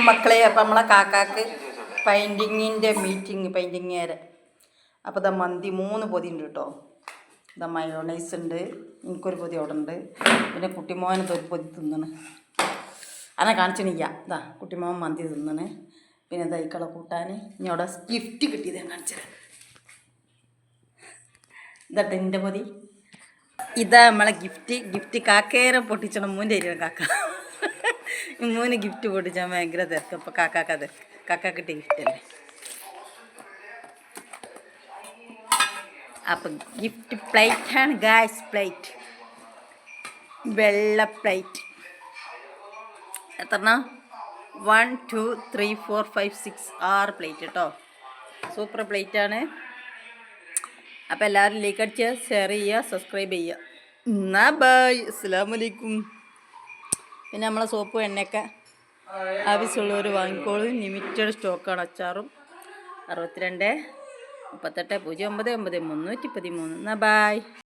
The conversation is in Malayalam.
മക്കളെ അപ്പം നമ്മളെ കാക്കാക്ക് പെയിൻറ്റിങ്ങിൻ്റെ മീറ്റിംഗ് പെയിൻറ്റിങ്ങേരെ അപ്പോൾ ഇതാ മന്തി 3 പൊതി ഉണ്ട് കേട്ടോ. ഇതാ മയോണൈസ് ഉണ്ട്, എനിക്കൊരു പൊതി അവിടെ ഉണ്ട്, പിന്നെ കുട്ടിമോനത് ഒരു പൊതി തിന്നണ്. അനെ കാണിച്ചിണില്ല. ഇതാ കുട്ടിമോൻ മന്തി തിന്നണ്. പിന്നെ തൈക്കള കൂട്ടാൻ ഇനി അവിടെ ഗിഫ്റ്റ് കിട്ടിയത് ഞാൻ കാണിച്ചത്. ഇതാട്ടെ എൻ്റെ പൊതി. ഇതാ നമ്മളെ ഗിഫ്റ്റ് കാക്കേരെ പൊട്ടിച്ചണം. മൂൻ്റെ അരിയാണ് കാക്ക. മൂന്ന് ഗിഫ്റ്റ് പൊട്ടിച്ചാൽ ഭയങ്കര തിരക്ക്. അപ്പോൾ കാക്ക കിട്ടിയ ഗിഫ്റ്റ് അല്ലേ. അപ്പം ഗിഫ്റ്റ് പ്ലേറ്റാണ് ഗായ്സ്. പ്ലേറ്റ് വെള്ള പ്ലേറ്റ്. എത്രണ്ണ? 1 2 3 4 5 6 6 പ്ലേറ്റ് കേട്ടോ. സൂപ്പർ പ്ലേറ്റാണ്. അപ്പോൾ എല്ലാവരും ലൈക്ക് അടിച്ച് ഷെയർ ചെയ്യുക, സബ്സ്ക്രൈബ് ചെയ്യുക. എന്നാ ബൈ, അസ്സലാമലൈക്കും. പിന്നെ നമ്മളെ സോപ്പ് എണ്ണയൊക്കെ ആവശ്യമുള്ളവർ വാങ്ങിക്കോളും. ലിമിറ്റഡ് സ്റ്റോക്കാണ്. അച്ചാറും 62 38 09 93. എന്നാ ബൈ.